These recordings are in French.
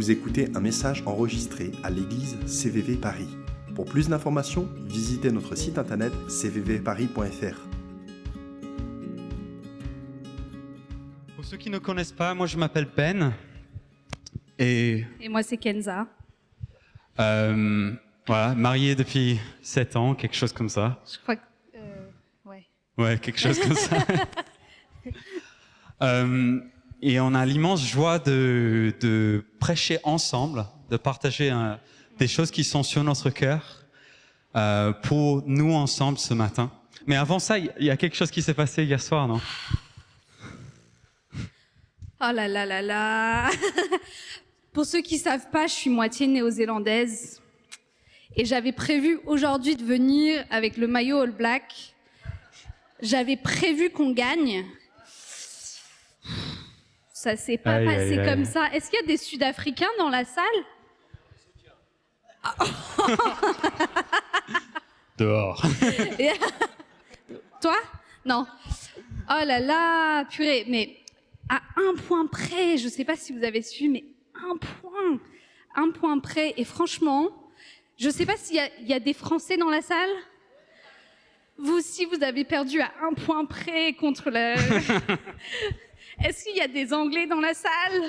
Vous écoutez un message enregistré à l'église CVV Paris. Pour plus d'informations, visitez notre site internet cvvparis.fr. Pour ceux qui ne connaissent pas, moi je m'appelle Ben. Et moi, c'est Kenza. voilà, marié depuis 7 ans, quelque chose comme ça. Je crois que... ouais. Ouais, quelque chose comme ça. Et on a l'immense joie de prêcher ensemble, de partager des choses qui sont sur notre cœur pour nous ensemble ce matin. Mais avant ça, il y a quelque chose qui s'est passé hier soir, non? Oh là là là là. Pour ceux qui savent pas, je suis moitié néo-zélandaise. Et j'avais prévu aujourd'hui de venir avec le maillot All Black. J'avais prévu qu'on gagne. Ça s'est pas passé comme ça. Est-ce qu'il y a des Sud-Africains dans la salle? Dehors. Toi? Non. Oh là là, purée. Mais à un point près, je sais pas si vous avez su, mais un point près. Et franchement, je sais pas s'il y a des Français dans la salle. Vous aussi, vous avez perdu à un point près contre le... Est-ce qu'il y a des Anglais dans la salle?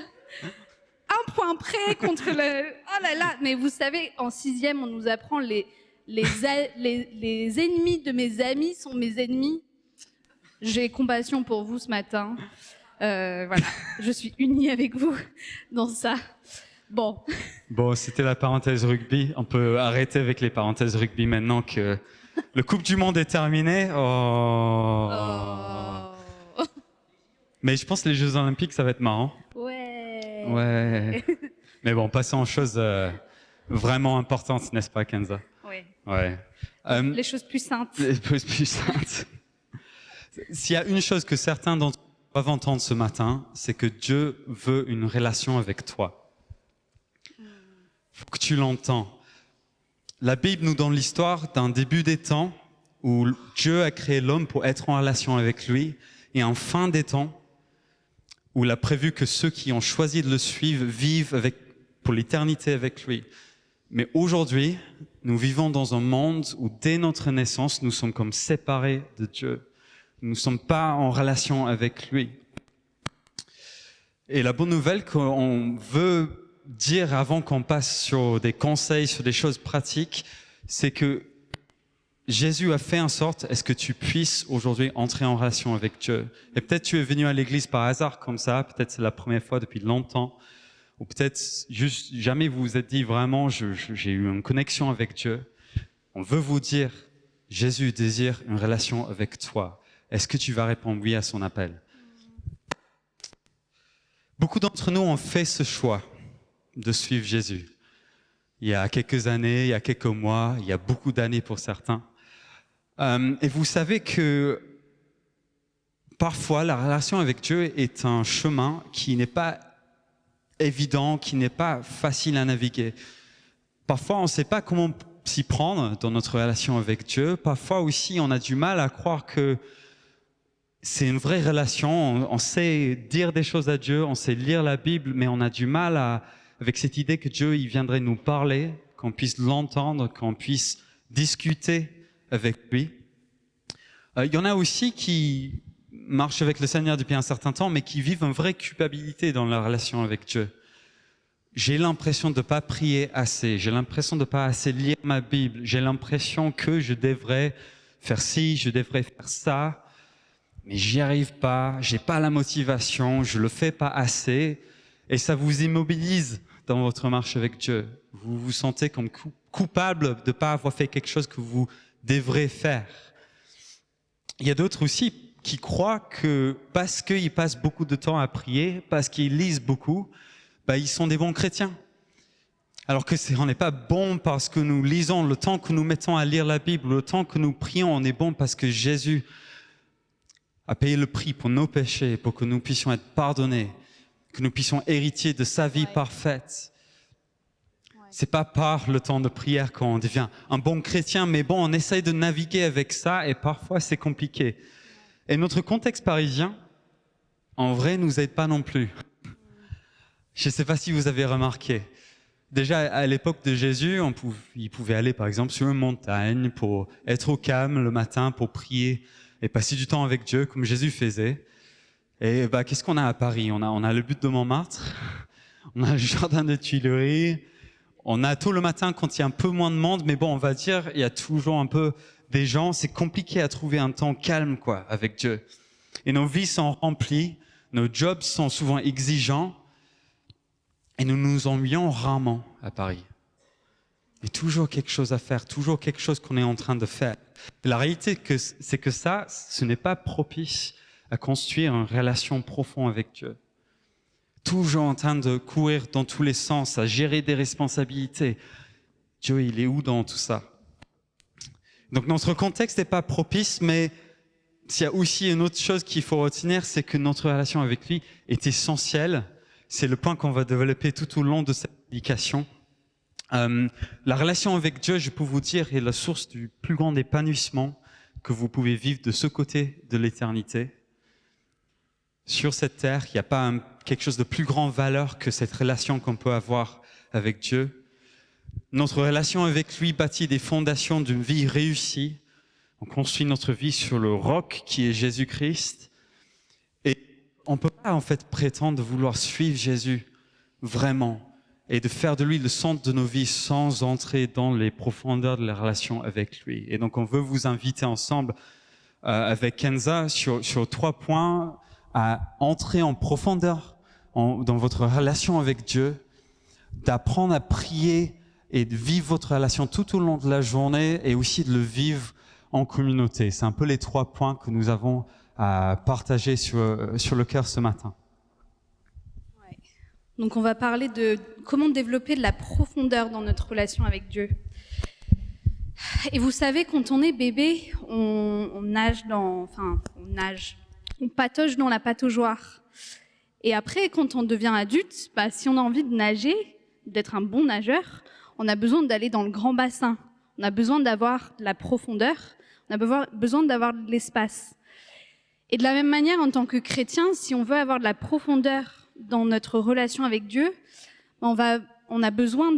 Un point près contre le... Oh là là. Mais vous savez, en 6e, on nous apprend les ennemis de mes amis sont mes ennemis. J'ai compassion pour vous ce matin. Voilà, je suis unie avec vous dans ça. Bon, C'était la parenthèse rugby. On peut arrêter avec les parenthèses rugby maintenant que le Coupe du Monde est terminé. Mais je pense que les Jeux Olympiques, ça va être marrant. Ouais. Mais bon, passons aux choses vraiment importantes, n'est-ce pas, Kenza? Oui. Ouais. Les choses plus saintes. Les choses plus saintes. S'il y a une chose que certains d'entre vous doivent entendre ce matin, c'est que Dieu veut une relation avec toi. Faut que tu l'entends. La Bible nous donne l'histoire d'un début des temps où Dieu a créé l'homme pour être en relation avec lui, et en fin des temps où il a prévu que ceux qui ont choisi de le suivre vivent pour l'éternité avec lui. Mais aujourd'hui, nous vivons dans un monde où dès notre naissance, nous sommes comme séparés de Dieu. Nous ne sommes pas en relation avec lui. Et la bonne nouvelle qu'on veut dire avant qu'on passe sur des conseils, sur des choses pratiques, c'est que Jésus a fait en sorte à ce que tu puisses aujourd'hui entrer en relation avec Dieu. Et peut-être tu es venu à l'église par hasard comme ça, peut-être c'est la première fois depuis longtemps, ou peut-être juste jamais vous vous êtes dit vraiment j'ai eu une connexion avec Dieu. On veut vous dire, Jésus désire une relation avec toi. Est-ce que tu vas répondre oui à son appel? Beaucoup d'entre nous ont fait ce choix de suivre Jésus. Il y a quelques années, il y a quelques mois, il y a beaucoup d'années pour certains. Et vous savez que parfois la relation avec Dieu est un chemin qui n'est pas évident, qui n'est pas facile à naviguer. Parfois on ne sait pas comment s'y prendre dans notre relation avec Dieu. Parfois aussi on a du mal à croire que c'est une vraie relation. On sait dire des choses à Dieu, on sait lire la Bible, mais on a du mal avec cette idée que Dieu il viendrait nous parler, qu'on puisse l'entendre, qu'on puisse discuter avec lui. Il y en a aussi qui marchent avec le Seigneur depuis un certain temps, mais qui vivent une vraie culpabilité dans leur relation avec Dieu. J'ai l'impression de ne pas prier assez, j'ai l'impression de ne pas assez lire ma Bible, j'ai l'impression que je devrais faire ci, je devrais faire ça, mais j'y arrive pas, j'ai pas la motivation, je le fais pas assez, et ça vous immobilise dans votre marche avec Dieu. Vous vous sentez comme coupable de ne pas avoir fait quelque chose que vous devrez faire. Il y a d'autres aussi qui croient que parce qu'ils passent beaucoup de temps à prier, parce qu'ils lisent beaucoup, ils sont des bons chrétiens. Alors que on n'est pas bon parce que nous lisons, le temps que nous mettons à lire la Bible, le temps que nous prions, on est bon parce que Jésus a payé le prix pour nos péchés, pour que nous puissions être pardonnés, que nous puissions hériter de sa vie parfaite. C'est pas par le temps de prière qu'on devient un bon chrétien, mais bon, on essaye de naviguer avec ça et parfois c'est compliqué. Et notre contexte parisien, en vrai, nous aide pas non plus. Je ne sais pas si vous avez remarqué. Déjà, à l'époque de Jésus, il pouvait aller par exemple sur une montagne pour être au calme le matin, pour prier et passer du temps avec Dieu, comme Jésus faisait. Et qu'est-ce qu'on a à Paris ? On a le but de Montmartre, on a le jardin des Tuileries, on a tôt le matin quand il y a un peu moins de monde, mais bon, on va dire, il y a toujours un peu des gens. C'est compliqué à trouver un temps calme, avec Dieu. Et nos vies sont remplies, nos jobs sont souvent exigeants, et nous nous ennuyons rarement à Paris. Il y a toujours quelque chose à faire, toujours quelque chose qu'on est en train de faire. Et la réalité, c'est que ça, ce n'est pas propice à construire une relation profonde avec Dieu. Toujours en train de courir dans tous les sens, à gérer des responsabilités. Dieu, il est où dans tout ça ? Donc notre contexte n'est pas propice, mais s'il y a aussi une autre chose qu'il faut retenir, c'est que notre relation avec lui est essentielle. C'est le point qu'on va développer tout au long de cette prédication. La relation avec Dieu, je peux vous dire, est la source du plus grand épanouissement que vous pouvez vivre de ce côté de l'éternité. Sur cette terre, il n'y a pas quelque chose de plus grand valeur que cette relation qu'on peut avoir avec Dieu. Notre relation avec lui bâtit des fondations d'une vie réussie. On construit notre vie sur le roc qui est Jésus-Christ. Et on ne peut pas en fait prétendre vouloir suivre Jésus vraiment et de faire de lui le centre de nos vies sans entrer dans les profondeurs de la relation avec lui. Et donc on veut vous inviter ensemble avec Kenza sur 3 points à entrer en profondeur dans votre relation avec Dieu, d'apprendre à prier et de vivre votre relation tout au long de la journée et aussi de le vivre en communauté. C'est un peu les 3 points que nous avons à partager sur le cœur ce matin. Ouais. Donc on va parler de comment développer de la profondeur dans notre relation avec Dieu. Et vous savez, quand on est bébé, on patauge dans la pataugeoire. Et après, quand on devient adulte, si on a envie de nager, d'être un bon nageur, on a besoin d'aller dans le grand bassin. On a besoin d'avoir de la profondeur, on a besoin d'avoir de l'espace. Et de la même manière, en tant que chrétien, si on veut avoir de la profondeur dans notre relation avec Dieu, on a besoin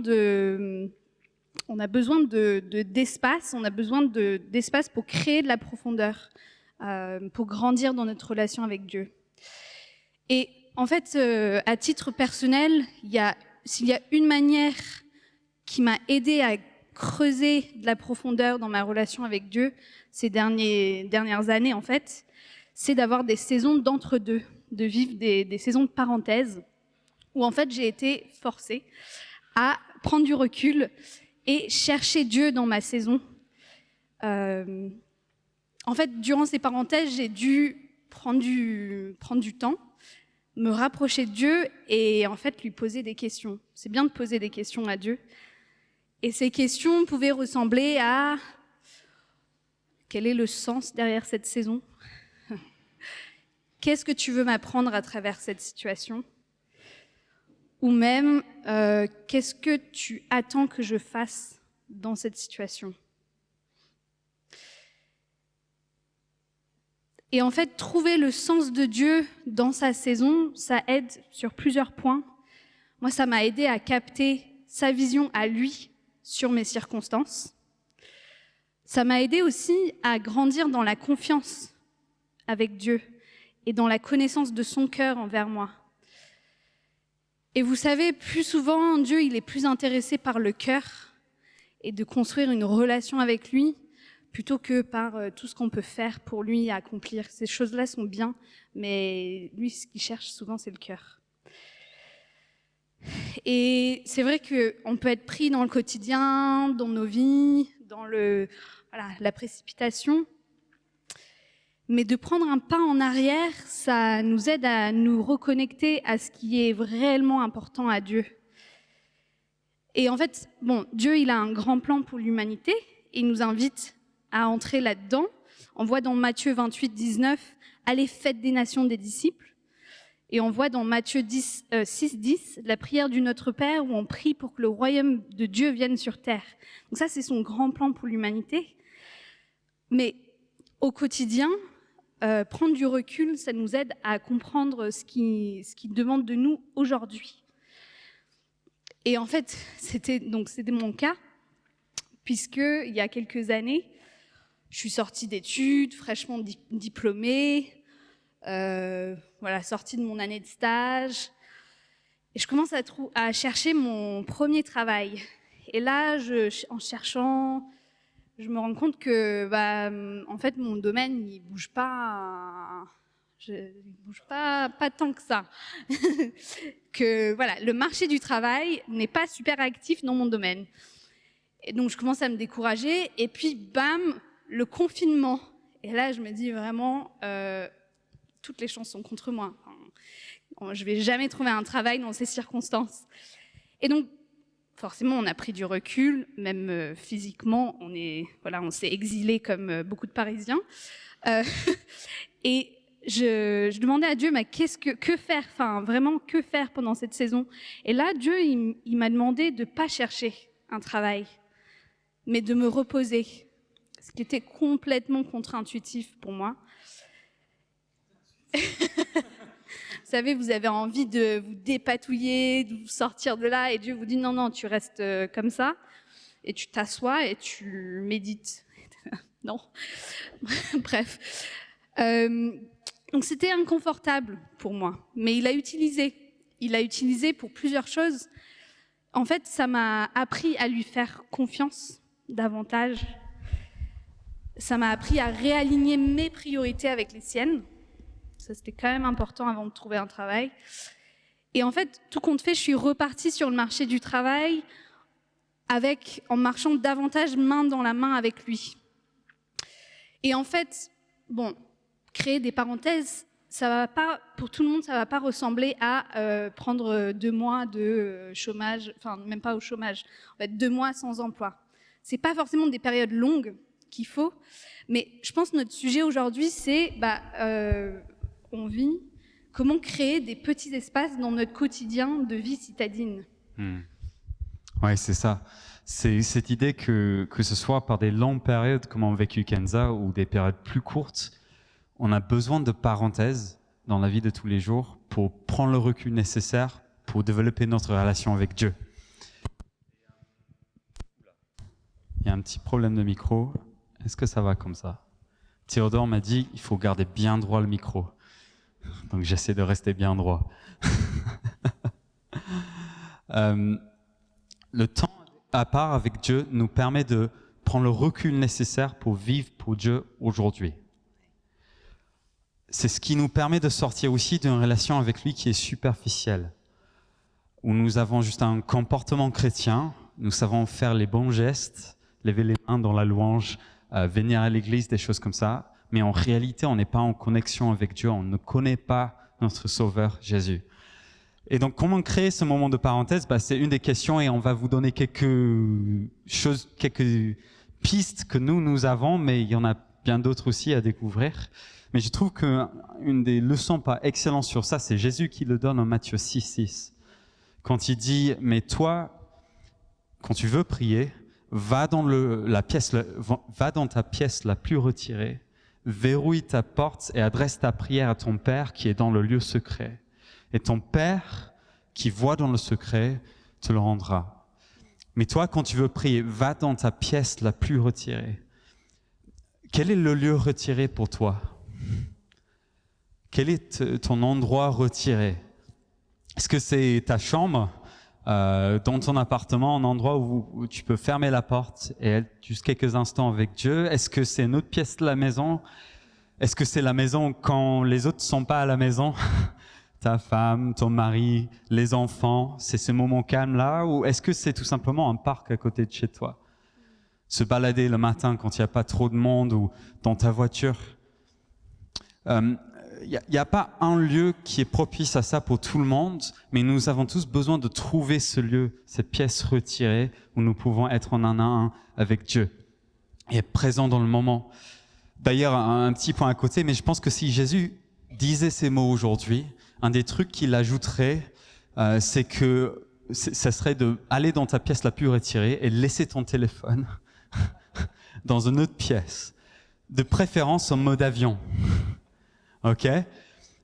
d'espace, on a besoin d'espace pour créer de la profondeur, pour grandir dans notre relation avec Dieu. Et en fait, à titre personnel, s'il y a une manière qui m'a aidée à creuser de la profondeur dans ma relation avec Dieu ces dernières années, en fait, c'est d'avoir des saisons d'entre-deux, de vivre des saisons de parenthèse, où en fait j'ai été forcée à prendre du recul et chercher Dieu dans ma saison. En fait, durant ces parenthèses, j'ai dû prendre du temps, me rapprocher de Dieu et en fait lui poser des questions. C'est bien de poser des questions à Dieu. Et ces questions pouvaient ressembler à: quel est le sens derrière cette saison ? Qu'est-ce que tu veux m'apprendre à travers cette situation ? Ou même, qu'est-ce que tu attends que je fasse dans cette situation ? Et en fait, trouver le sens de Dieu dans sa saison, ça aide sur plusieurs points. Moi, ça m'a aidé à capter sa vision à lui sur mes circonstances. Ça m'a aidé aussi à grandir dans la confiance avec Dieu et dans la connaissance de son cœur envers moi. Et vous savez, plus souvent, Dieu, il est plus intéressé par le cœur et de construire une relation avec lui plutôt que par tout ce qu'on peut faire pour lui accomplir. Ces choses-là sont bien, mais lui, ce qu'il cherche souvent, c'est le cœur. Et c'est vrai qu'on peut être pris dans le quotidien, dans nos vies, dans la précipitation. Mais de prendre un pas en arrière, ça nous aide à nous reconnecter à ce qui est réellement important à Dieu. Et en fait, Dieu, il a un grand plan pour l'humanité et il nous invite à entrer là-dedans. On voit dans Matthieu 28, 19, « Allez, faites des nations des disciples ». Et on voit dans Matthieu 6, 10, la prière du Notre Père où on prie pour que le royaume de Dieu vienne sur terre. Donc ça, c'est son grand plan pour l'humanité. Mais au quotidien, prendre du recul, ça nous aide à comprendre ce qu'il demande de nous aujourd'hui. Et en fait, c'était mon cas, puisque il y a quelques années, je suis sortie d'études, fraîchement diplômée, sortie de mon année de stage, et je commence à chercher mon premier travail. Et là, en cherchant, je me rends compte que, en fait, mon domaine, il bouge pas tant que ça. Que voilà, le marché du travail n'est pas super actif dans mon domaine. Et donc, je commence à me décourager. Et puis, bam, le confinement. Et là, je me dis vraiment, toutes les chances sont contre moi. Enfin, je vais jamais trouver un travail dans ces circonstances. Et donc, forcément, on a pris du recul, même physiquement, on s'est exilé comme beaucoup de Parisiens. Et je demandais à Dieu, mais que faire, enfin vraiment que faire pendant cette saison. Et là, Dieu, il m'a demandé de pas chercher un travail, mais de me reposer, ce qui était complètement contre-intuitif pour moi. Vous savez, vous avez envie de vous dépatouiller, de vous sortir de là, et Dieu vous dit non, tu restes comme ça, et tu t'assois et tu médites. Non. Bref. Donc c'était inconfortable pour moi, mais il l'a utilisé pour plusieurs choses. En fait, ça m'a appris à lui faire confiance davantage. Ça m'a appris à réaligner mes priorités avec les siennes. Ça, c'était quand même important avant de trouver un travail. Et en fait, tout compte fait, je suis repartie sur le marché du travail en marchant davantage main dans la main avec lui. Et en fait, créer des parenthèses, ça va pas, pour tout le monde, ça va pas ressembler à prendre 2 mois de chômage, enfin même pas au chômage, en fait 2 mois sans emploi. C'est pas forcément des périodes longues qu'il faut, mais je pense que notre sujet aujourd'hui, c'est on vit, comment créer des petits espaces dans notre quotidien de vie citadine. Ouais, c'est ça. C'est cette idée que ce soit par des longues périodes comme ont vécu Kenza ou des périodes plus courtes, on a besoin de parenthèses dans la vie de tous les jours pour prendre le recul nécessaire pour développer notre relation avec Dieu. Il y a un petit problème de micro. Est-ce que ça va comme ça? Théodore m'a dit il faut garder bien droit le micro. Donc j'essaie de rester bien droit. Le temps à part avec Dieu nous permet de prendre le recul nécessaire pour vivre pour Dieu aujourd'hui. C'est ce qui nous permet de sortir aussi d'une relation avec lui qui est superficielle, où nous avons juste un comportement chrétien, nous savons faire les bons gestes, lever les mains dans la louange, venir à l'église, des choses comme ça, mais en réalité, on n'est pas en connexion avec Dieu, on ne connaît pas notre Sauveur Jésus. Et donc, comment créer ce moment de parenthèse? C'est une des questions et on va vous donner quelques pistes que nous avons, mais il y en a bien d'autres aussi à découvrir. Mais je trouve qu'une des leçons par excellence sur ça, c'est Jésus qui le donne en Matthieu 6,6. Quand il dit, mais toi, quand tu veux prier, va dans ta pièce la plus retirée, verrouille ta porte et adresse ta prière à ton Père qui est dans le lieu secret. Et ton Père, qui voit dans le secret, te le rendra. Mais toi, quand tu veux prier, va dans ta pièce la plus retirée. Quel est le lieu retiré pour toi? Quel est ton endroit retiré? Est-ce que c'est ta chambre, dans ton appartement, un endroit où tu peux fermer la porte et être juste quelques instants avec Dieu? Est-ce que c'est une autre pièce de la maison? Est-ce que c'est la maison quand les autres ne sont pas à la maison? Ta femme, ton mari, les enfants, c'est ce moment calme-là? Ou est-ce que c'est tout simplement un parc à côté de chez toi? Se balader le matin quand il n'y a pas trop de monde ou dans ta voiture. Il n'y a pas un lieu qui est propice à ça pour tout le monde, mais nous avons tous besoin de trouver ce lieu, cette pièce retirée où nous pouvons être en un à un avec Dieu et être présents dans le moment. D'ailleurs, un petit point à côté, mais je pense que si Jésus disait ces mots aujourd'hui, un des trucs qu'il ajouterait, c'est que ça serait d'aller dans ta pièce la plus retirée et laisser ton téléphone dans une autre pièce, de préférence en mode avion. Ok?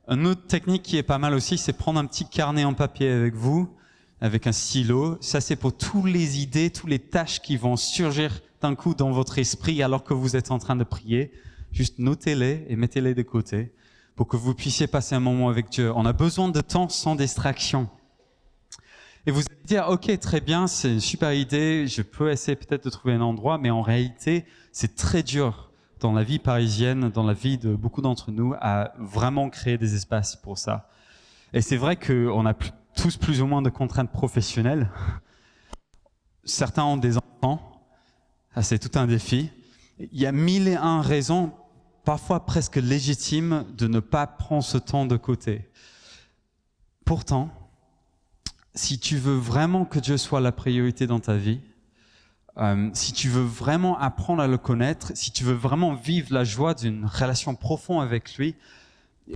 Une autre technique qui est pas mal aussi, c'est prendre un petit carnet en papier avec vous, avec un stylo. Ça, c'est pour toutes les idées, toutes les tâches qui vont surgir d'un coup dans votre esprit alors que vous êtes en train de prier. Juste notez-les et mettez-les de côté pour que vous puissiez passer un moment avec Dieu. On a besoin de temps sans distraction. Et vous allez dire, ok, très bien, c'est une super idée, je peux essayer peut-être de trouver un endroit, mais en réalité, c'est très dur dans la vie parisienne, dans la vie de beaucoup d'entre nous, à vraiment créer des espaces pour ça. Et c'est vrai qu'on a tous plus ou moins de contraintes professionnelles. Certains ont des enfants, ça c'est tout un défi. Il y a 1001 raisons, parfois presque légitimes, de ne pas prendre ce temps de côté. Pourtant, si tu veux vraiment que Dieu soit la priorité dans ta vie, si tu veux vraiment apprendre à le connaître, si tu veux vraiment vivre la joie d'une relation profonde avec lui,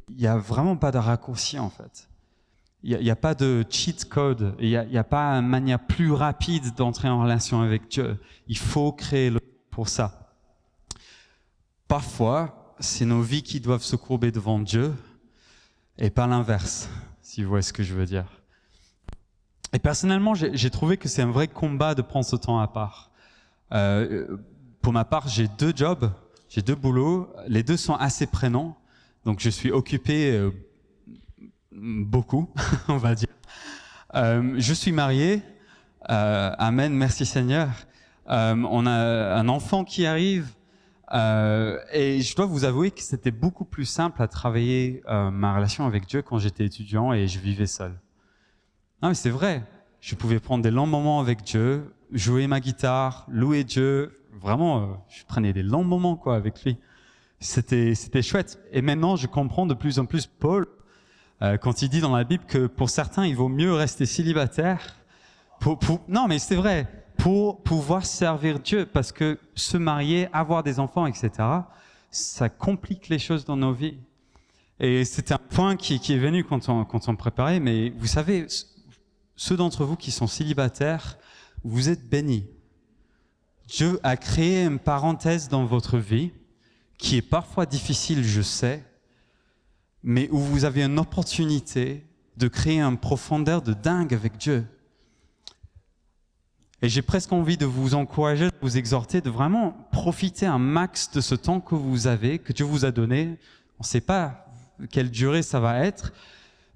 il n'y a vraiment pas de raccourci en fait. Il n'y a pas de cheat code, il n'y a pas une manière plus rapide d'entrer en relation avec Dieu. Il faut créer le temps pour ça. Parfois, c'est nos vies qui doivent se courber devant Dieu et pas l'inverse, si vous voyez ce que je veux dire. Et personnellement, j'ai trouvé que c'est un vrai combat de prendre ce temps à part. Pour ma part, j'ai 2 jobs, j'ai 2 boulots, les 2 sont assez prenants, donc je suis occupé beaucoup, on va dire. Je suis marié, amen, merci Seigneur. On a un enfant qui arrive, et je dois vous avouer que c'était beaucoup plus simple à travailler ma relation avec Dieu quand j'étais étudiant et je vivais seul. Non, mais c'est vrai. Je pouvais prendre des longs moments avec Dieu, jouer ma guitare, louer Dieu. Vraiment, je prenais des longs moments quoi avec lui. C'était chouette. Et maintenant, je comprends de plus en plus Paul quand il dit dans la Bible que pour certains, il vaut mieux rester célibataire. Non, mais c'est vrai. Pour pouvoir servir Dieu, parce que se marier, avoir des enfants, etc., ça complique les choses dans nos vies. Et c'était un point qui est venu quand on préparait, mais vous savez, ceux d'entre vous qui sont célibataires, vous êtes bénis. Dieu a créé une parenthèse dans votre vie qui est parfois difficile, je sais, mais où vous avez une opportunité de créer une profondeur de dingue avec Dieu. Et j'ai presque envie de vous encourager, de vous exhorter, de vraiment profiter un max de ce temps que vous avez, que Dieu vous a donné. On ne sait pas quelle durée ça va être,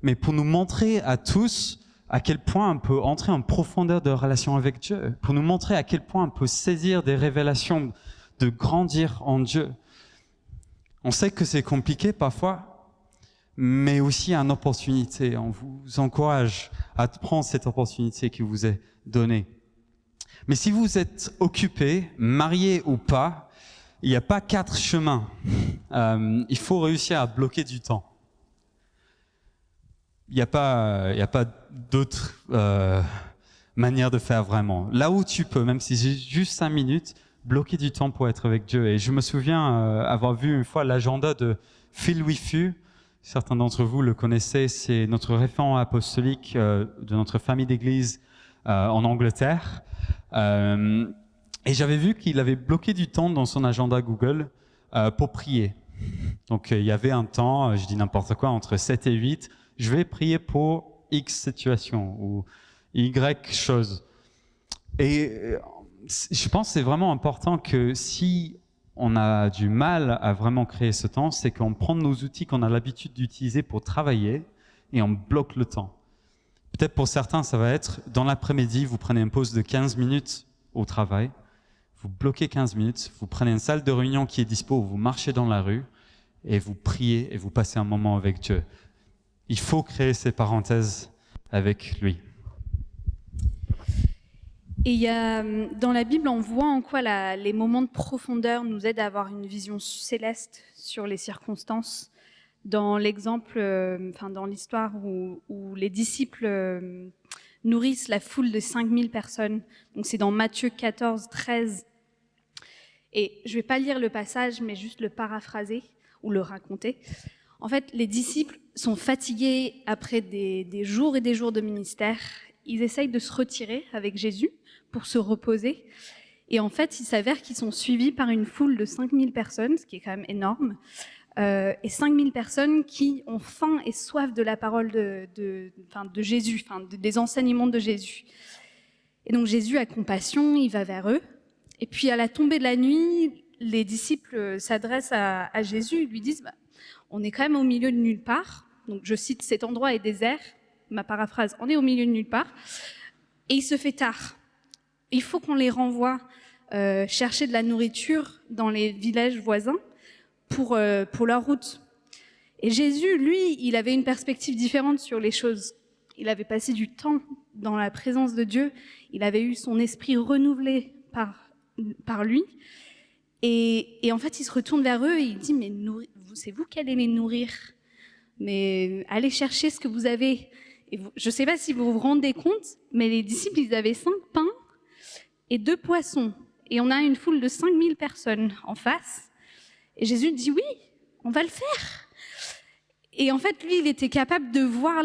mais pour nous montrer à tous à quel point on peut entrer en profondeur de relation avec Dieu, pour nous montrer à quel point on peut saisir des révélations, de grandir en Dieu. On sait que c'est compliqué parfois, mais aussi une opportunité. On vous encourage à prendre cette opportunité qui vous est donnée. Mais si vous êtes occupé, marié ou pas, il n'y a pas 4 chemins. Il faut réussir à bloquer du temps. Il n'y a pas d'autre manière de faire vraiment. Là où tu peux, même si c'est juste 5 minutes, bloquer du temps pour être avec Dieu. Et je me souviens avoir vu une fois l'agenda de Phil Wiffu. Certains d'entre vous le connaissez, c'est notre référent apostolique de notre famille d'église en Angleterre. Et j'avais vu qu'il avait bloqué du temps dans son agenda Google pour prier. Donc il y avait un temps, je dis n'importe quoi, entre 7 et 8, je vais prier pour X situation ou Y chose. Et je pense que c'est vraiment important que si on a du mal à vraiment créer ce temps, c'est qu'on prend nos outils qu'on a l'habitude d'utiliser pour travailler et on bloque le temps. Peut-être pour certains, ça va être dans l'après-midi, vous prenez une pause de 15 minutes au travail, vous bloquez 15 minutes, vous prenez une salle de réunion qui est dispo, vous marchez dans la rue et vous priez et vous passez un moment avec Dieu. Il faut créer ces parenthèses avec lui. Et il y a, dans la Bible, on voit en quoi les moments de profondeur nous aident à avoir une vision céleste sur les circonstances. Dans l'exemple, dans l'histoire où les disciples nourrissent la foule de 5000 personnes. Donc c'est dans Matthieu 14, 13. Et je ne vais pas lire le passage, mais juste le paraphraser ou le raconter. En fait, les disciples sont fatigués après des jours et des jours de ministère. Ils essayent de se retirer avec Jésus pour se reposer. Et en fait, il s'avère qu'ils sont suivis par une foule de 5000 personnes, ce qui est quand même énorme. et 5000 personnes qui ont faim et soif de la parole de Jésus, des enseignements de Jésus. Et donc Jésus a compassion, il va vers eux. Et puis à la tombée de la nuit, les disciples s'adressent à Jésus, ils lui disent on est quand même au milieu de nulle part. Donc je cite, cet endroit est désert, ma paraphrase, on est au milieu de nulle part. Et il se fait tard. Il faut qu'on les renvoie chercher de la nourriture dans les villages voisins pour leur route. Et Jésus, lui, il avait une perspective différente sur les choses. Il avait passé du temps dans la présence de Dieu. Il avait eu son esprit renouvelé par lui. Et en fait, il se retourne vers eux et il dit, mais c'est vous qui allez les nourrir. Mais allez chercher ce que vous avez. Et je ne sais pas si vous vous rendez compte, mais les disciples, ils avaient 5 pains et 2 poissons. Et on a une foule de 5000 personnes en face. Et Jésus dit, oui, on va le faire. Et en fait, lui, il était capable de voir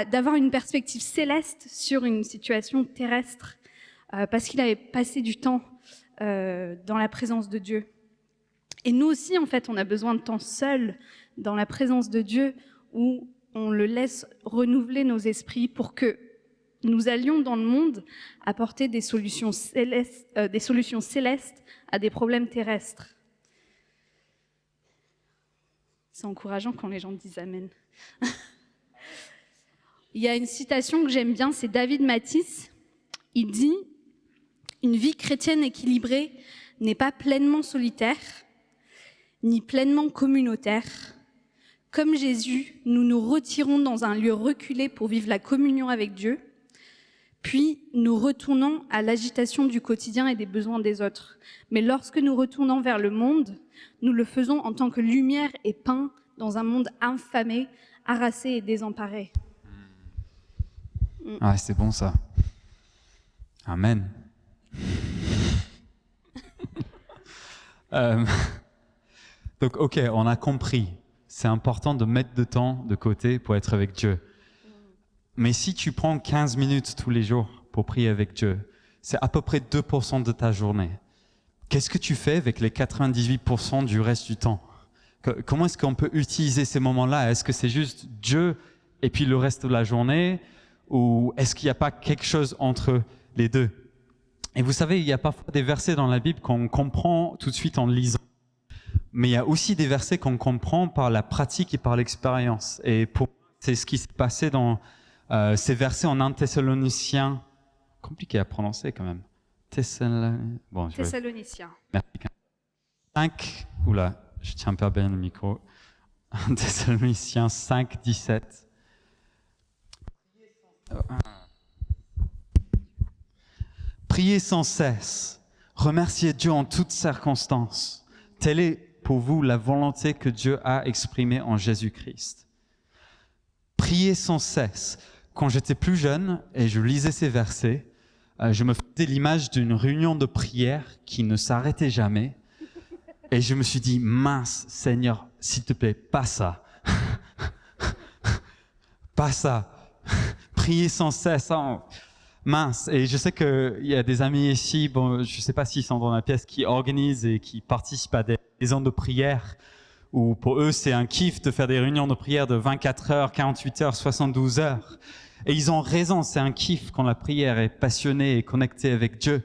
d'avoir une perspective céleste sur une situation terrestre, parce qu'il avait passé du temps dans la présence de Dieu. Et nous aussi, en fait, on a besoin de temps seul dans la présence de Dieu, où on le laisse renouveler nos esprits pour que nous allions dans le monde apporter des solutions célestes à des problèmes terrestres. C'est encourageant quand les gens disent Amen. Il y a une citation que j'aime bien, c'est David Matisse. Il dit « Une vie chrétienne équilibrée n'est pas pleinement solitaire, ni pleinement communautaire. Comme Jésus, nous nous retirons dans un lieu reculé pour vivre la communion avec Dieu, puis nous retournons à l'agitation du quotidien et des besoins des autres. Mais lorsque nous retournons vers le monde, nous le faisons en tant que lumière et pain dans un monde infamé, harassé et désemparé. » Ah, c'est bon ça. Amen. Donc, ok, on a compris. C'est important de mettre de temps de côté pour être avec Dieu. Mais si tu prends 15 minutes tous les jours pour prier avec Dieu, c'est à peu près 2% de ta journée. Qu'est-ce que tu fais avec les 98% du reste du temps? Comment est-ce qu'on peut utiliser ces moments-là? Est-ce que c'est juste Dieu et puis le reste de la journée? Ou est-ce qu'il n'y a pas quelque chose entre les deux? Et vous savez, il y a parfois des versets dans la Bible qu'on comprend tout de suite en lisant. Mais il y a aussi des versets qu'on comprend par la pratique et par l'expérience. Et pour moi, c'est ce qui s'est passé dans ces versets en 1 Thessaloniciens. Compliqué à prononcer quand même. Thessaloniciens. Merci. 5. Oula, je tiens pas bien le micro. 1 Thessaloniciens 5, 17. Priez sans cesse. Remerciez Dieu en toutes circonstances. Telle est pour vous la volonté que Dieu a exprimée en Jésus-Christ. Priez sans cesse. Quand j'étais plus jeune et je lisais ces versets, je me faisais l'image d'une réunion de prière qui ne s'arrêtait jamais. Et je me suis dit, mince, Seigneur, s'il te plaît, pas ça. Pas ça. Priez sans cesse. Mince. Et je sais qu'il y a des amis ici, bon, je ne sais pas s'ils sont dans la pièce, qui organisent et qui participent à des maisons de prière, où pour eux, c'est un kiff de faire des réunions de prière de 24 heures, 48 heures, 72 heures. Et ils ont raison, c'est un kiff quand la prière est passionnée et connectée avec Dieu.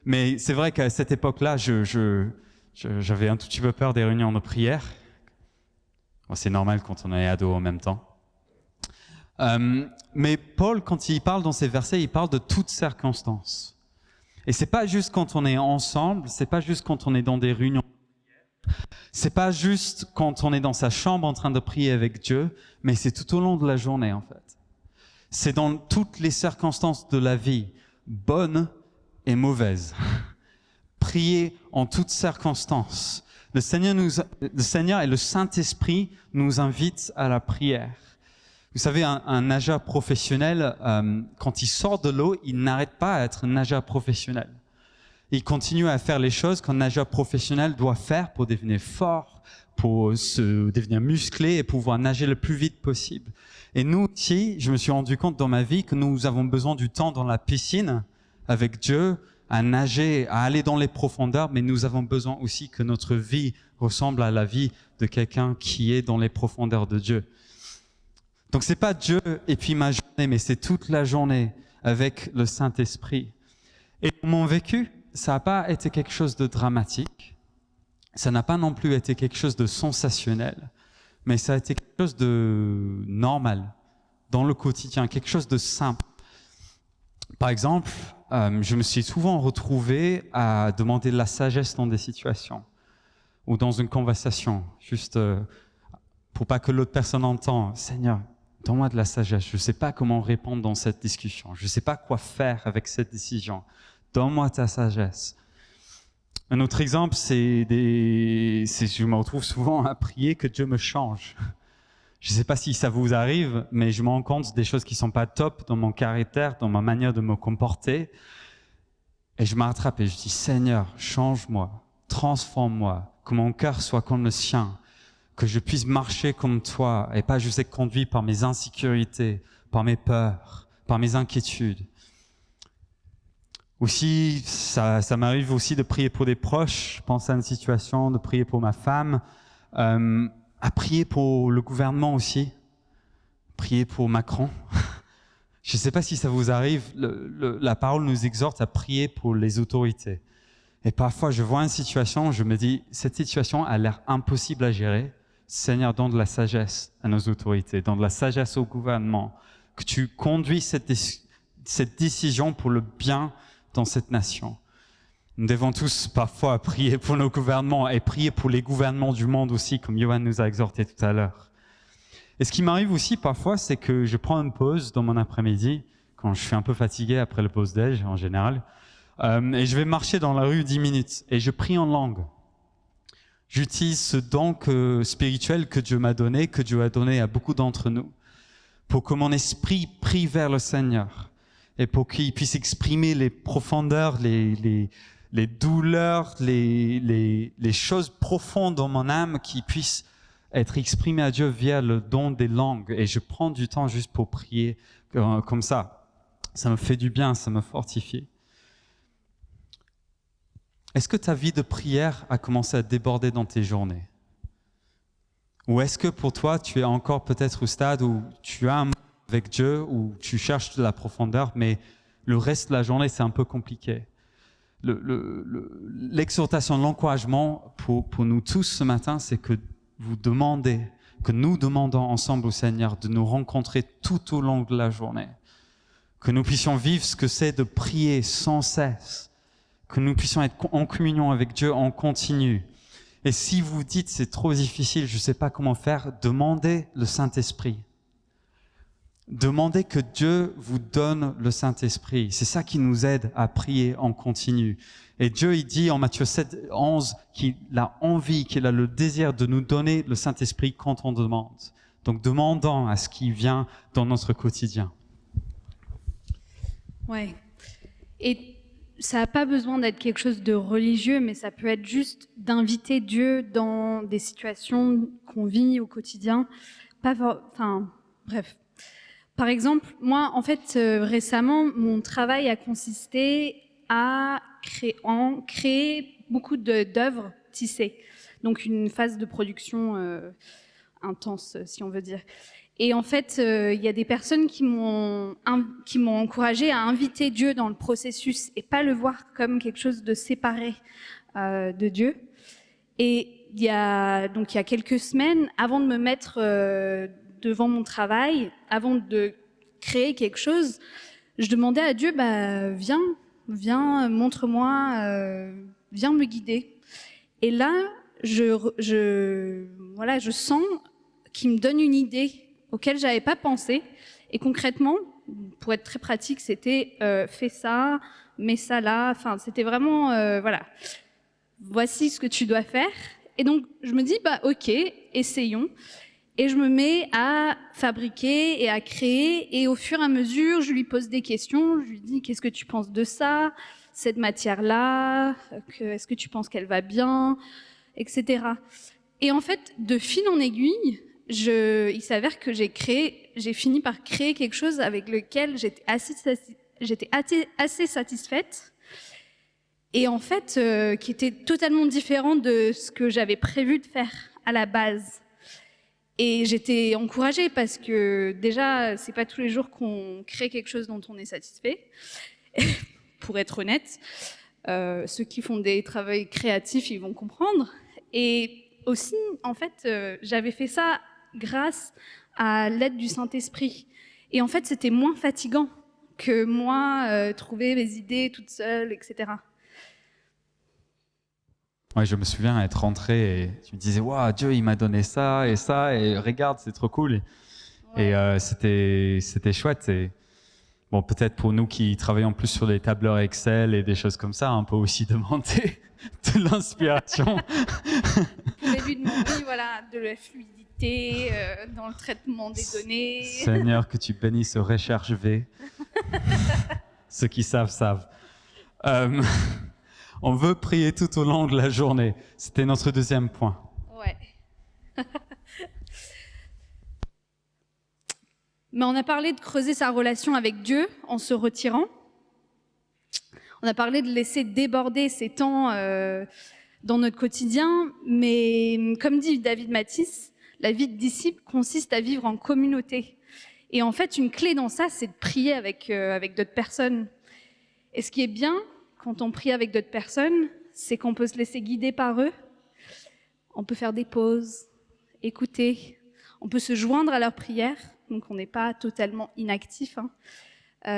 Mais c'est vrai qu'à cette époque-là, j'avais un tout petit peu peur des réunions de prière. Bon, c'est normal quand on est ado en même temps. Mais Paul, quand il parle dans ces versets, il parle de toutes circonstances. Et c'est pas juste quand on est ensemble, c'est pas juste quand on est dans des réunions. C'est pas juste quand on est dans sa chambre en train de prier avec Dieu, mais c'est tout au long de la journée en fait. C'est dans toutes les circonstances de la vie, bonnes et mauvaises. Prier en toutes circonstances. Le Seigneur et le Saint-Esprit nous invitent à la prière. Vous savez, un nageur professionnel, quand il sort de l'eau, il n'arrête pas à être un nageur professionnel. Il continue à faire les choses qu'un nageur professionnel doit faire pour devenir fort, pour se devenir musclé et pouvoir nager le plus vite possible. Et nous aussi, je me suis rendu compte dans ma vie que nous avons besoin du temps dans la piscine avec Dieu, à nager, à aller dans les profondeurs, mais nous avons besoin aussi que notre vie ressemble à la vie de quelqu'un qui est dans les profondeurs de Dieu. Donc c'est pas Dieu et puis ma journée, mais c'est toute la journée avec le Saint-Esprit. Et dans mon vécu, ça n'a pas été quelque chose de dramatique, ça n'a pas non plus été quelque chose de sensationnel, mais ça a été quelque chose de normal dans le quotidien, quelque chose de simple. Par exemple, je me suis souvent retrouvé à demander de la sagesse dans des situations ou dans une conversation, juste pour pas que l'autre personne entende. Seigneur, donne-moi de la sagesse. Je ne sais pas comment répondre dans cette discussion. Je ne sais pas quoi faire avec cette décision. Donne-moi ta sagesse. Un autre exemple, je me retrouve souvent à prier que Dieu me change. Je ne sais pas si ça vous arrive, mais je me rends compte des choses qui ne sont pas top dans mon caractère, dans ma manière de me comporter. Et je me rattrape et je dis, Seigneur, change-moi, transforme-moi, que mon cœur soit comme le sien, que je puisse marcher comme toi et pas juste être conduit par mes insécurités, par mes peurs, par mes inquiétudes. Aussi, ça m'arrive aussi de prier pour des proches. Je pense à une situation, de prier pour ma femme, à prier pour le gouvernement aussi, prier pour Macron. Je ne sais pas si ça vous arrive, la parole nous exhorte à prier pour les autorités. Et parfois, je vois une situation, je me dis, cette situation a l'air impossible à gérer. Seigneur, donne de la sagesse à nos autorités, donne de la sagesse au gouvernement, que tu conduis cette décision pour le bien dans cette nation. Nous devons tous parfois prier pour nos gouvernements et prier pour les gouvernements du monde aussi, comme Johan nous a exhorté tout à l'heure. Et ce qui m'arrive aussi parfois, c'est que je prends une pause dans mon après-midi, quand je suis un peu fatigué après le pause-déj en général, et je vais marcher dans la rue 10 minutes et je prie en langue. J'utilise ce don spirituel que Dieu m'a donné, que Dieu a donné à beaucoup d'entre nous, pour que mon esprit prie vers le Seigneur et pour qu'il puisse exprimer les profondeurs, les douleurs, les choses profondes dans mon âme qui puissent être exprimées à Dieu via le don des langues. Et je prends du temps juste pour prier comme ça. Ça me fait du bien, ça me fortifie. Est-ce que ta vie de prière a commencé à déborder dans tes journées? Ou est-ce que pour toi, tu es encore peut-être au stade où tu as un moment avec Dieu, où tu cherches de la profondeur, mais le reste de la journée, c'est un peu compliqué? L'exhortation, l'encouragement pour nous tous ce matin, c'est que nous demandons ensemble au Seigneur de nous rencontrer tout au long de la journée. Que nous puissions vivre ce que c'est de prier sans cesse. Que nous puissions être en communion avec Dieu en continu. Et si vous dites c'est trop difficile, je ne sais pas comment faire, demandez le Saint-Esprit. Demandez que Dieu vous donne le Saint-Esprit. C'est ça qui nous aide à prier en continu. Et Dieu, il dit en Matthieu 7, 11 qu'il a envie, qu'il a le désir de nous donner le Saint-Esprit quand on demande. Donc demandons à ce qui vient dans notre quotidien. Ouais. Et ça n'a pas besoin d'être quelque chose de religieux, mais ça peut être juste d'inviter Dieu dans des situations qu'on vit au quotidien. Bref. Par exemple, moi, en fait, récemment, mon travail a consisté à créer beaucoup d'œuvres tissées. Donc, une phase de production intense, si on veut dire. Et en fait, il y a des personnes qui m'ont encouragée à inviter Dieu dans le processus et pas le voir comme quelque chose de séparé de Dieu. Et il y a quelques semaines, avant de me mettre devant mon travail, avant de créer quelque chose, je demandais à Dieu, viens, montre-moi, viens me guider. Et là, je sens qu'il me donne une idée auquel j'avais pas pensé. Et concrètement, pour être très pratique, c'était fais ça, mets ça là. Enfin, c'était vraiment voici ce que tu dois faire. Et donc je me dis ok, essayons. Et je me mets à fabriquer et à créer. Et au fur et à mesure, je lui pose des questions. Je lui dis qu'est-ce que tu penses de ça, cette matière-là, est-ce que tu penses qu'elle va bien, etc. Et en fait, de fil en aiguille, il s'avère que j'ai fini par créer quelque chose avec lequel j'étais assez satisfaite. et en fait, qui était totalement différent de ce que j'avais prévu de faire à la base. Et j'étais encouragée parce que déjà, c'est pas tous les jours qu'on crée quelque chose dont on est satisfait, pour être honnête. Ceux qui font des travaux créatifs, ils vont comprendre. Et aussi, en fait, j'avais fait ça grâce à l'aide du Saint-Esprit. Et en fait, c'était moins fatigant que moi, trouver mes idées toute seule, etc. Ouais, je me souviens être rentré et tu me disais, waouh, Dieu, il m'a donné ça, et regarde, c'est trop cool. Ouais. Et c'était chouette. Et bon, peut-être pour nous qui travaillons plus sur les tableurs Excel et des choses comme ça, on peut aussi demander de l'inspiration. Vous avez vu demander, voilà, de la fluidité dans le traitement des données. Seigneur, que tu bénisses Recherche V. Ceux qui savent, savent. On veut prier tout au long de la journée. C'était notre deuxième point. Ouais. Mais on a parlé de creuser sa relation avec Dieu en se retirant. On a parlé de laisser déborder ces temps dans notre quotidien. Mais comme dit David Matisse, la vie de disciple consiste à vivre en communauté. Et en fait, une clé dans ça, c'est de prier avec d'autres personnes. Et ce qui est bien, quand on prie avec d'autres personnes, c'est qu'on peut se laisser guider par eux. On peut faire des pauses, écouter. On peut se joindre à leurs prières, donc on n'est pas totalement inactif. Et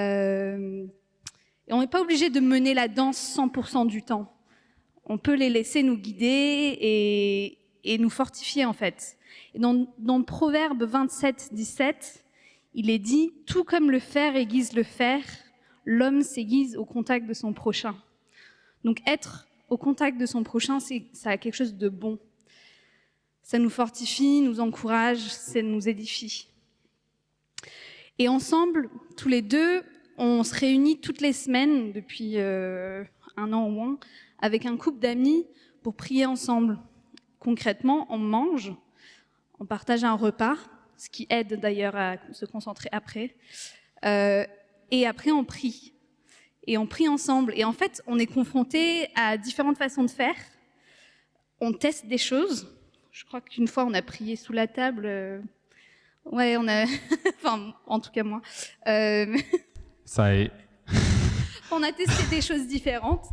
on n'est pas obligé de mener la danse 100% du temps. On peut les laisser nous guider et nous fortifier en fait. Et dans Proverbe 27, 17, il est dit « Tout comme le fer aiguise le fer, l'homme s'aiguise au contact de son prochain. » Donc être au contact de son prochain, ça a quelque chose de bon. Ça nous fortifie, nous encourage, ça nous édifie. Et ensemble, tous les deux, on se réunit toutes les semaines depuis 1 an au moins, avec un couple d'amis pour prier ensemble. Concrètement, on mange, on partage un repas, ce qui aide d'ailleurs à se concentrer après. Et après, on prie. Et on prie ensemble. Et en fait, on est confronté à différentes façons de faire. On teste des choses. Je crois qu'une fois, on a prié sous la table. Ouais, on a... enfin, en tout cas, moi. Ça est. On a testé des choses différentes.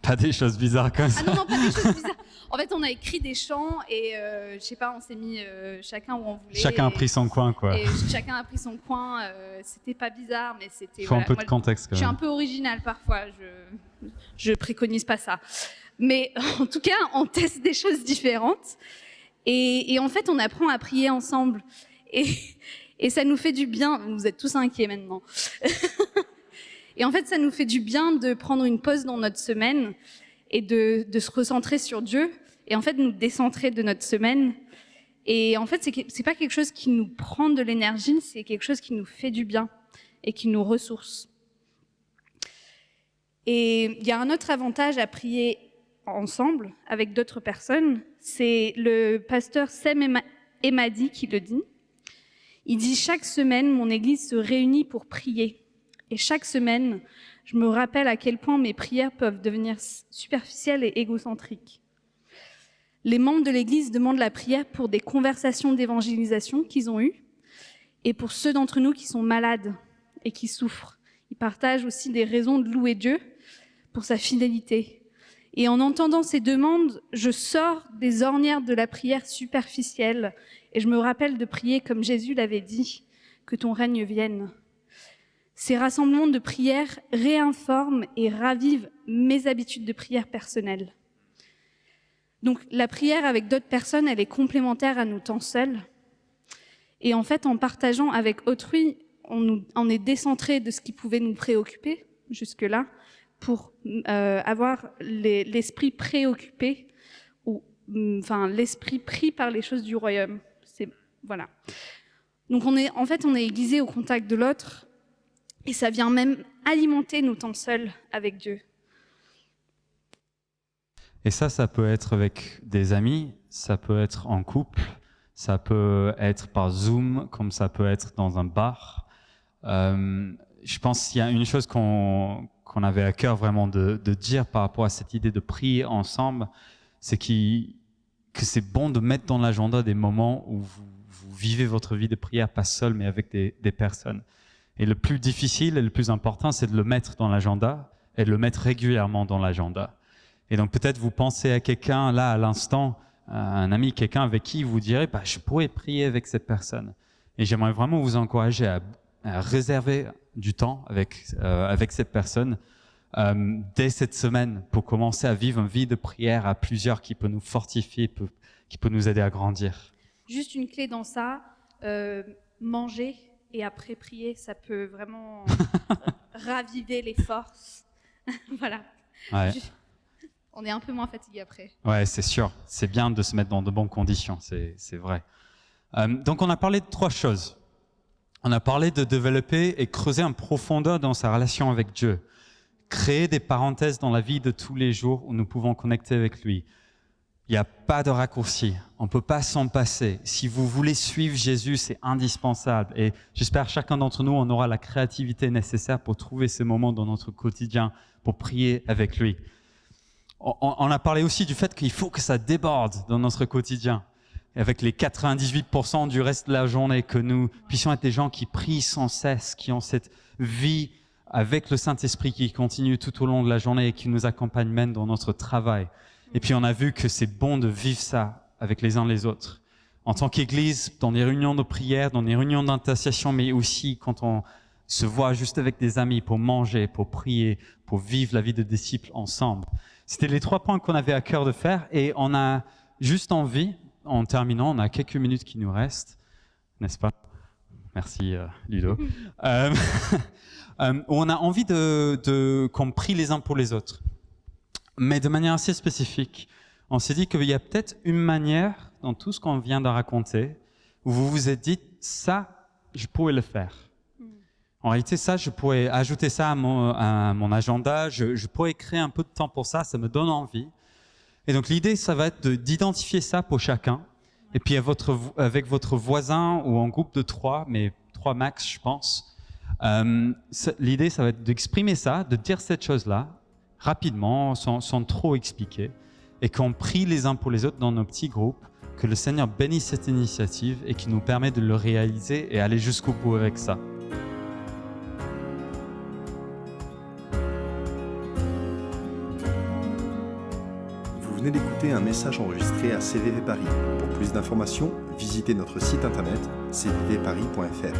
Pas des choses bizarres comme ça. Ah non, pas des choses bizarres. En fait, on a écrit des chants et, je sais pas, on s'est mis chacun où on voulait. Chacun a pris son coin, quoi. Et chacun a pris son coin. C'était pas bizarre, mais c'était... Il faut un peu de contexte, quand même. Je suis un peu originale parfois. Je préconise pas ça. Mais en tout cas, on teste des choses différentes. Et en fait, on apprend à prier ensemble. Et ça nous fait du bien. Vous êtes tous inquiets maintenant. Et en fait, ça nous fait du bien de prendre une pause dans notre semaine et de se recentrer sur Dieu et en fait nous décentrer de notre semaine. Et en fait, c'est pas quelque chose qui nous prend de l'énergie, c'est quelque chose qui nous fait du bien et qui nous ressource. Et il y a un autre avantage à prier ensemble avec d'autres personnes, c'est le pasteur Sem Emadi qui le dit. Il dit « Chaque semaine, mon église se réunit pour prier. Et chaque semaine, je me rappelle à quel point mes prières peuvent devenir superficielles et égocentriques. Les membres de l'Église demandent la prière pour des conversations d'évangélisation qu'ils ont eues et pour ceux d'entre nous qui sont malades et qui souffrent. Ils partagent aussi des raisons de louer Dieu pour sa fidélité. Et en entendant ces demandes, je sors des ornières de la prière superficielle et je me rappelle de prier comme Jésus l'avait dit, que ton règne vienne. Ces rassemblements de prière réinforment et ravivent mes habitudes de prière personnelles. Donc la prière avec d'autres personnes, elle est complémentaire à nos temps seuls. Et en fait, en partageant avec autrui, on est décentré de ce qui pouvait nous préoccuper jusque-là pour avoir l'esprit préoccupé ou enfin l'esprit pris par les choses du royaume. Voilà. Donc on est aiguisé au contact de l'autre. Et ça vient même alimenter nos temps seuls avec Dieu. Et ça peut être avec des amis, ça peut être en couple, ça peut être par Zoom, comme ça peut être dans un bar. Je pense qu'il y a une chose qu'on qu'on avait à cœur vraiment de dire par rapport à cette idée de prier ensemble, c'est que c'est bon de mettre dans l'agenda des moments où vous vivez votre vie de prière, pas seul, mais avec des personnes. Et le plus difficile et le plus important, c'est de le mettre dans l'agenda et de le mettre régulièrement dans l'agenda. Et donc peut-être vous pensez à quelqu'un là à l'instant, un ami, quelqu'un avec qui vous direz je pourrais prier avec cette personne. Et j'aimerais vraiment vous encourager à réserver du temps avec cette personne dès cette semaine pour commencer à vivre une vie de prière à plusieurs qui peut nous fortifier, qui peut nous aider à grandir. Juste une clé dans ça, manger et après prier, ça peut vraiment raviver les forces. Voilà. Ouais. On est un peu moins fatigué après. Ouais, c'est sûr. C'est bien de se mettre dans de bonnes conditions, c'est vrai. Donc on a parlé de 3 choses. On a parlé de développer et creuser en profondeur dans sa relation avec Dieu. Créer des parenthèses dans la vie de tous les jours où nous pouvons connecter avec lui. Il n'y a pas de raccourci. On ne peut pas s'en passer. Si vous voulez suivre Jésus, c'est indispensable. Et j'espère que chacun d'entre nous, on aura la créativité nécessaire pour trouver ces moments dans notre quotidien, pour prier avec lui. On a parlé aussi du fait qu'il faut que ça déborde dans notre quotidien. Et avec les 98% du reste de la journée, que nous puissions être des gens qui prient sans cesse, qui ont cette vie avec le Saint-Esprit qui continue tout au long de la journée et qui nous accompagne même dans notre travail. Et puis on a vu que c'est bon de vivre ça avec les uns les autres. En tant qu'Église, dans des réunions de prière, dans des réunions d'intercession, mais aussi quand on se voit juste avec des amis pour manger, pour prier, pour vivre la vie de disciples ensemble. C'était les 3 points qu'on avait à cœur de faire et on a juste envie, en terminant, on a quelques minutes qui nous restent, n'est-ce pas? Merci Ludo. On a envie qu'on prie les uns pour les autres, mais de manière assez spécifique. On s'est dit qu'il y a peut-être une manière dans tout ce qu'on vient de raconter où vous vous êtes dit ça, je pourrais le faire. En réalité, ça, je pourrais ajouter ça à mon agenda, je pourrais créer un peu de temps pour ça, ça me donne envie. Et donc l'idée, ça va être d'identifier ça pour chacun, et puis avec votre voisin ou en groupe de 3, mais 3 max, je pense. L'idée, ça va être d'exprimer ça, de dire cette chose-là, rapidement, sans trop expliquer, et qu'on prie les uns pour les autres dans nos petits groupes, que le Seigneur bénisse cette initiative et qu'il nous permet de le réaliser et aller jusqu'au bout avec ça. Vous venez d'écouter un message enregistré à CVV Paris. Pour plus d'informations, visitez notre site internet cvvparis.fr.